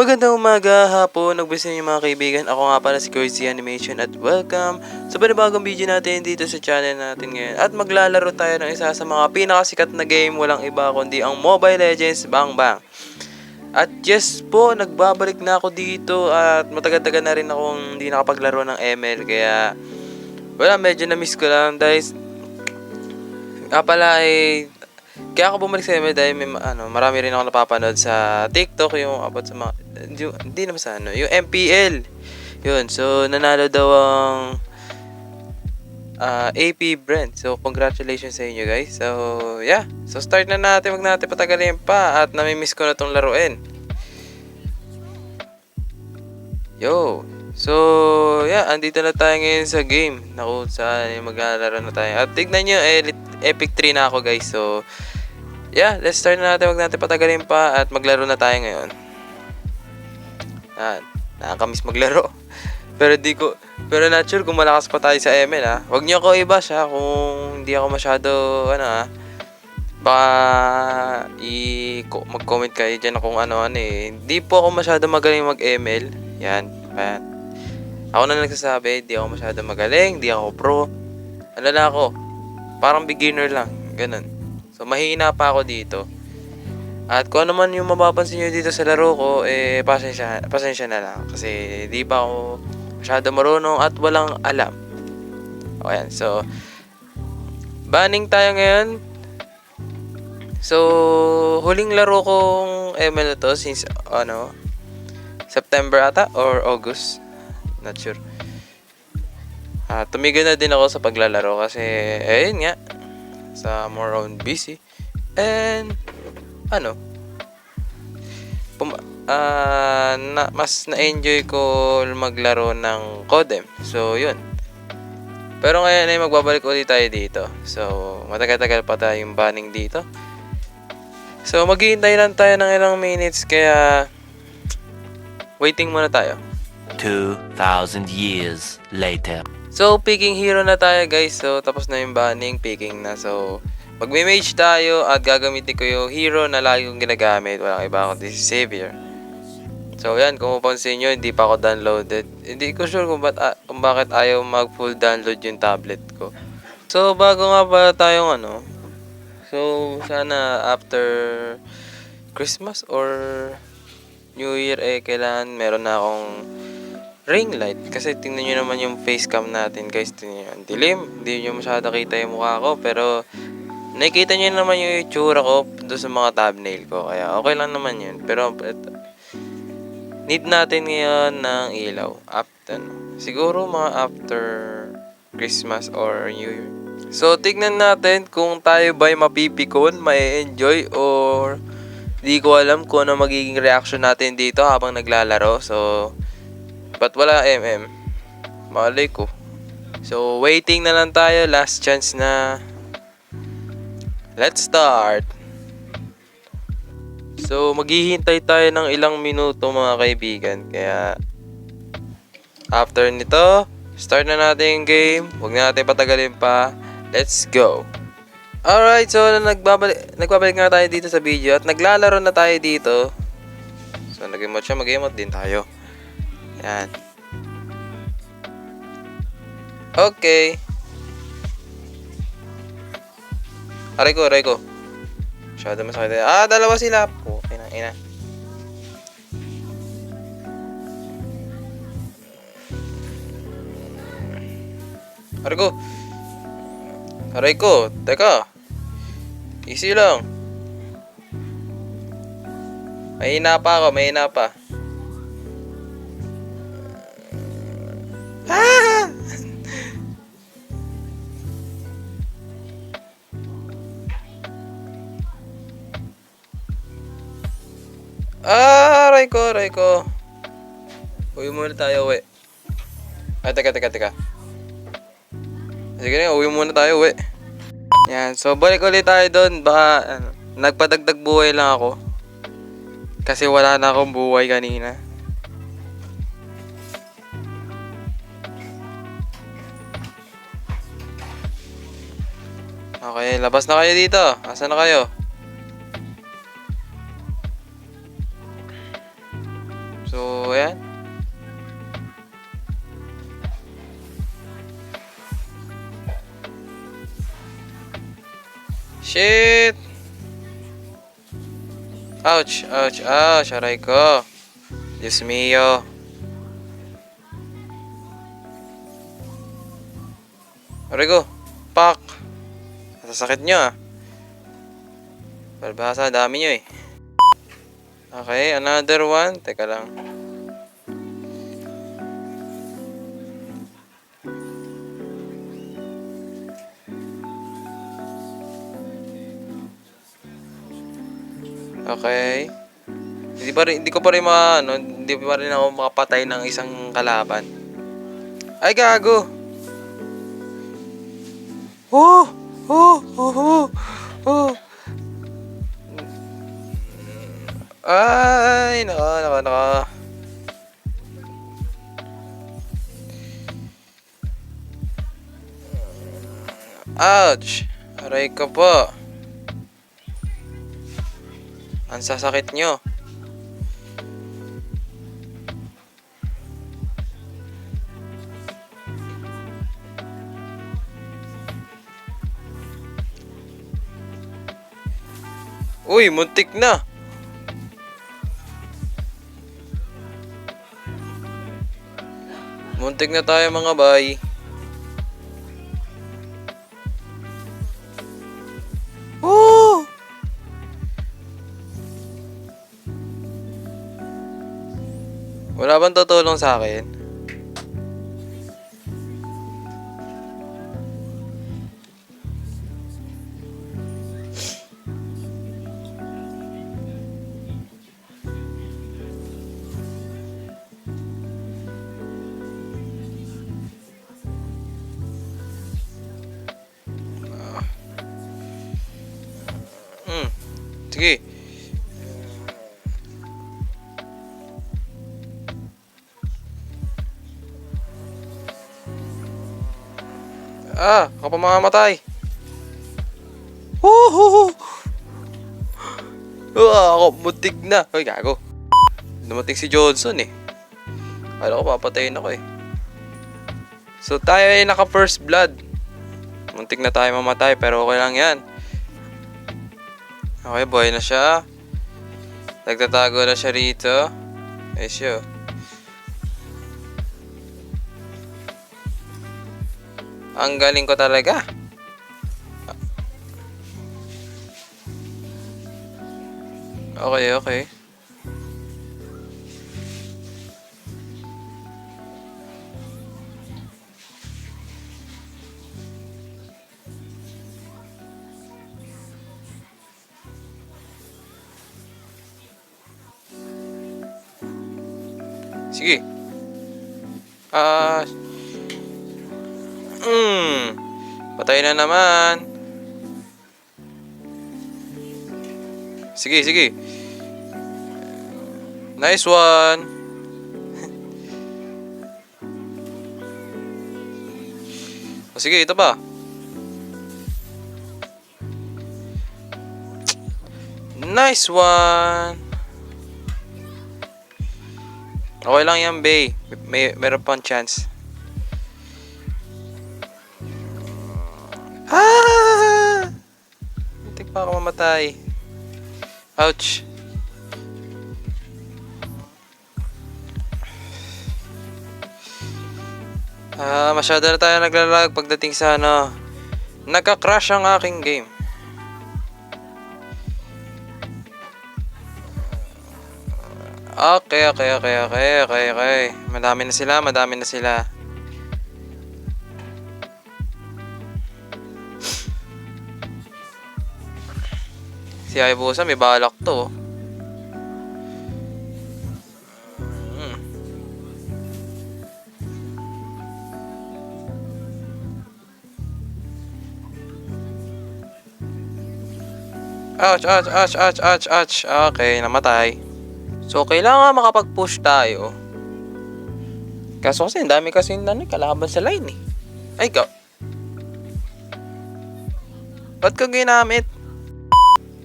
Magandang umaga, hapon, nagbisa niyo mga kaibigan. Ako nga pala si Cozy Animation at welcome sa panibagong video natin dito sa channel natin ngayon. At maglalaro tayo ng isa sa mga pinakasikat na game, walang iba kundi ang Mobile Legends Bang Bang. At yes po, nagbabalik na ako dito at matagal-tagal na rin akong hindi nakapaglaro ng ML. Kaya wala, medyo na-miss ko lang dahil pala ay kaya ako bumalik sa ML dahil may marami rin ako napapanood sa TikTok yung about sa mga hindi naman sa yung MPL. Yun, so nanalo daw ang AP Brent. So congratulations sa inyo guys. So yeah, so start na natin, wag natin patagalin pa at nami-miss ko na tong laruin. Yo. So yeah, andito na tayo ngayon sa game. Naku, saan maglalaro na tayo. At tignan nyo, Epic 3 na ako guys. So yeah, let's start na natin. Wag natin patagalin pa at maglaro na tayo ngayon. Nakakamiss maglaro. Pero not sure kung malakas pa tayo sa ML ha. Wag niyo ako i-bash ha kung hindi ako masyado baka mag-comment kayo diyan kung ano eh. Hindi po ako masyado magaling mag-ML. Yan. Ako na nagsasabi, hindi ako masyado magaling, hindi ako pro. Ano na ako? Parang beginner lang, ganun. So mahina pa ako dito. At kung ano man yung mapapansin nyo dito sa laro ko, pasensya na lang. Kasi di pa ako masyado marunong at walang alam. Okay, so banning tayo ngayon. So huling laro kong ML na to since September ata or August. Not sure. Tumigil na din ako sa paglalaro kasi ayun nga, sa more on busy. And mas na-enjoy ko maglaro ng Codem. So yun. Pero ngayon ay magbabalik ulit tayo dito. So matagal-tagal pa tayong banning dito. So maghihintay lang tayo ng ilang minutes kaya waiting muna tayo. 2,000 years later. So picking hero na tayo guys. So tapos na yung banning, picking na. So magme-mage tayo at gagamitin ko yung hero na lagi kong ginagamit. Walang iba kundi si Savior. So yan, kung mapansin nyo, hindi pa ako downloaded. Hindi ko sure kung bakit ayaw mag-full download yung tablet ko. So bago nga pala tayong so sana after Christmas or New Year kailangan meron na akong ring light. Kasi tingnan nyo naman yung face cam natin guys. Tingnan nyo, ang dilim. Hindi nyo masyado kita yung mukha ko. Pero nakikita nyo naman yung itsura ko doon sa mga thumbnail ko. Kaya okay lang naman yun. Pero need natin ngayon ng ilaw. Siguro mga after Christmas or New Year. So tignan natin kung tayo ba'y mapipikon, ma-enjoy or di ko alam kung ano magiging reaction natin dito habang naglalaro. So ba't wala malay ko. So waiting na lang tayo, last chance na. Let's start. So maghihintay tayo ng ilang minuto mga kaibigan. Kaya after nito, start na natin yung game. Huwag na natin patagalin pa. Let's go. Alright, so nagbabalik nga tayo dito sa video at naglalaro na tayo dito. So nag-emote siya, mag-emote din tayo. Yan. Okay. Aray ko. Masyado masakit. Dalawa sila. Okay na, ina. Aray ko. Teka. Easy lang. Mahina pa. Aray ko. Uwi muna tayo, we. Teka. Sige na, uwi muna tayo, we. Yan, so balik ulit tayo doon. Baka, nagpadagdag buhay lang ako. Kasi wala na akong buhay kanina. Okay, labas na kayo dito. Asa na kayo? Shit! Ouch! Ouch! Ouch! Aray ko! Diyos mio! Aray ko! Pak! Sasakit nyo ah. Palbasa, dami nyo eh. Okay, another one. Teka lang. Okay. Hindi ko pa rin hindi pa rin ako makapatay ng isang kalaban. Ay, gago! Oh! Oh! Oh! Oh! Oh! Ay! Naka. Ouch! Aray ko po. Ang sasakit nyo. Uy, muntik na. Muntik na tayo mga bay. Oh! Wala bang tutulong sa akin? Sige. Ako pa mamamatay. Ako, muntik na. Uy, gago. Dumating si Johnson eh. Kala ko papatayin ako eh. So tayo ay naka first blood. Muntik na tayo mamatay pero okay lang yan. Okay, buhay na siya. Nagtatago na siya rito. Eh siya. Ang galing ko talaga. Okay, okay. Sige. Patay na naman. Sige, sige. Nice one. Sige, ito pa. Nice one. Okay lang yan, Bay. Meron pang chance. Hindi pa ako mamatay. Ouch. Masyado na tayo naglalag pagdating sa nagka-crash ang aking game. Okay. Madami na sila. Si Hayabusa may balak to. Ouch. Okay, namatay. So, kailangan makapag-push tayo. Kaso kasi, dami kasi kalaban sa line eh. Ay, ba't ko ginamit?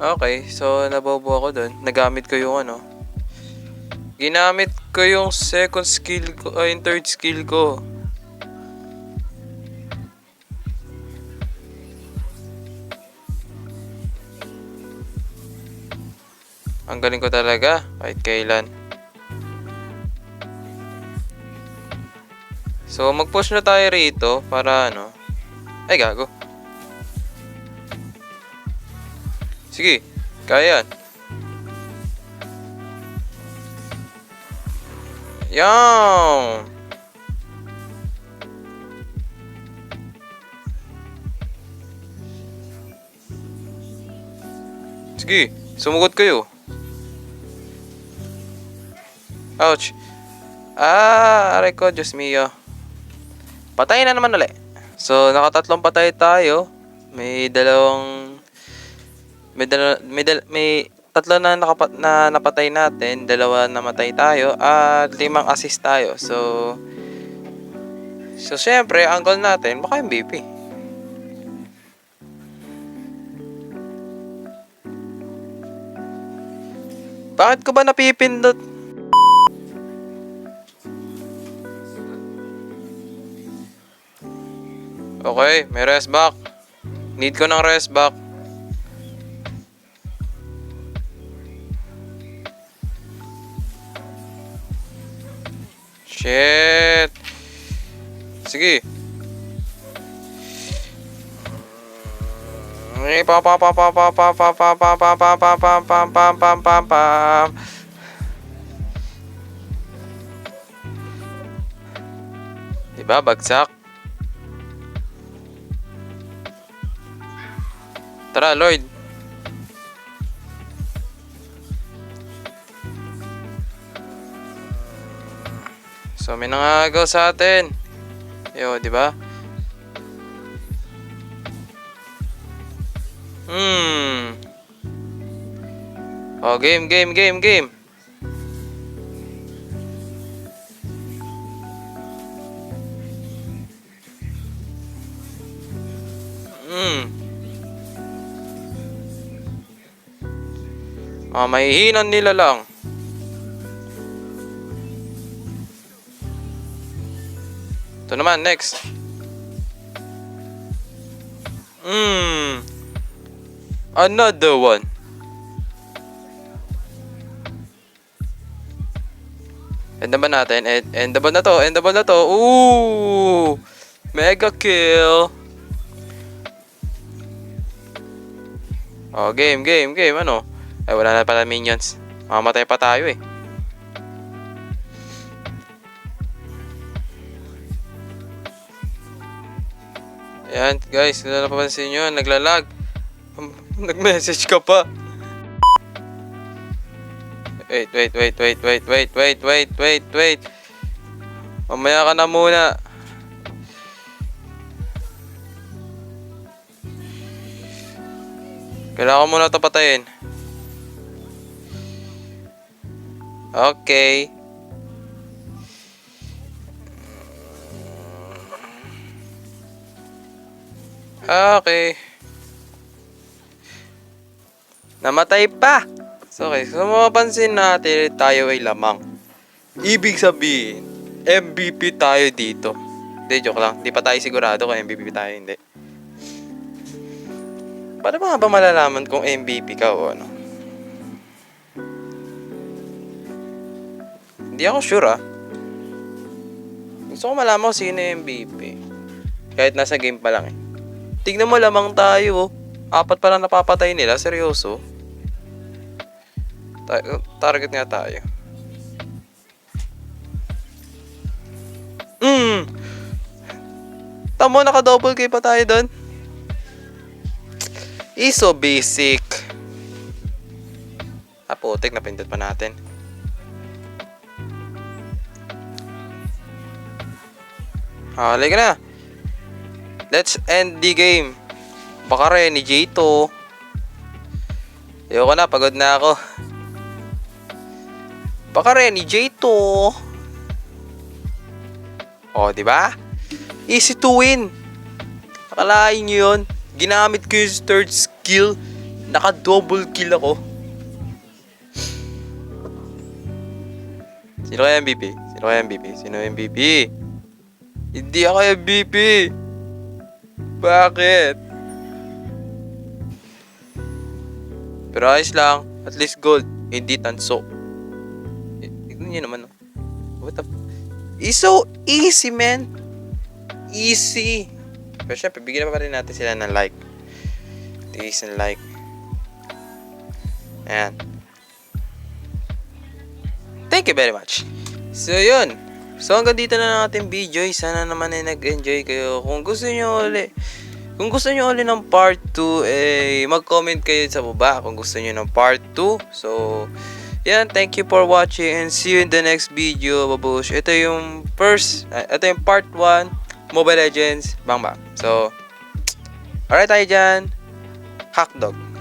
Okay, so nabobo ako dun. Nagamit ko yung ginamit ko yung second skill ko, yung third skill ko. Ang galing ko talaga, kahit kailan. So, mag-push na tayo rito para ano. Ay, gago. Sige, kaya yan. Yan! Sige, sumugot kayo. Ouch. Aray ko, Diyos mio. Patay na naman ulit. So, nakatatlong patay tayo. May dalawang... May tatlo na, napatay natin. Dalawa namatay tayo. At 5 assist tayo. So, syempre, ang goal natin, baka MVP. Bakit ko ba napipindot? Okay, may rest back. Need ko ng rest back. Shit. Sige. Diba, bagsak? Tara, Lloyd. So, may nangagaw sa atin. Yo, di ba? Oh, game. Mahihinan nila lang. Ito naman, next. Another one. End na ba natin? End na to. Ooh! Mega kill. Oh, game. Ano? Ay, wala na pala minions. Mamamatay pa tayo eh. Ayan, guys. Kung napapansin nyo, naglalag. Nag-message ka pa. Wait. Mamaya ka na muna. Kailangan ko muna ito patayin. Okay. Namatay pa. So, okay. So, mapapansin natin tayo ay lamang. Ibig sabihin, MVP tayo dito. Hindi, joke lang. Hindi pa tayo sigurado kung MVP tayo, hindi. Paano ba malalaman kung MVP ka o ano? Hindi ako sure Gusto ko malaman kung sino yung MVP. Kahit nasa game pa lang eh. Tignan mo, lamang tayo. 4 pa lang napapatay nila. Seryoso. Target nga tayo. Tamo, naka-double kill pa tayo doon. So basic. Putik, napindot pa natin. Halika na. Let's end the game. Baka rin ni J2. Ayoko na, pagod na ako. Baka rin ni J2. Oh, di ba? Easy to win. Akalain nyo yun. Ginamit ko yung third skill. Naka-double kill ako. Sino kaya MVP? Sino MVP? Hindi ako MVP. Bakit? Pero ayos lang. At least gold. hindi tanso. Tignan nyo naman, no? What the It's so easy, man. Easy. Pero syempre, bigyan pa rin natin sila ng like. Please and like. Ayan. Thank you very much. So, yun. So, hanggang dito na lang ating video. Sana naman ay nag-enjoy kayo. Kung gusto nyo ulit ng part 2, mag-comment kayo sa baba kung gusto nyo ng part 2. So, yan. Thank you for watching and see you in the next video, babush. Ito yung part 1, Mobile Legends, Bang Bang. So, alright tayo dyan. Hackdog.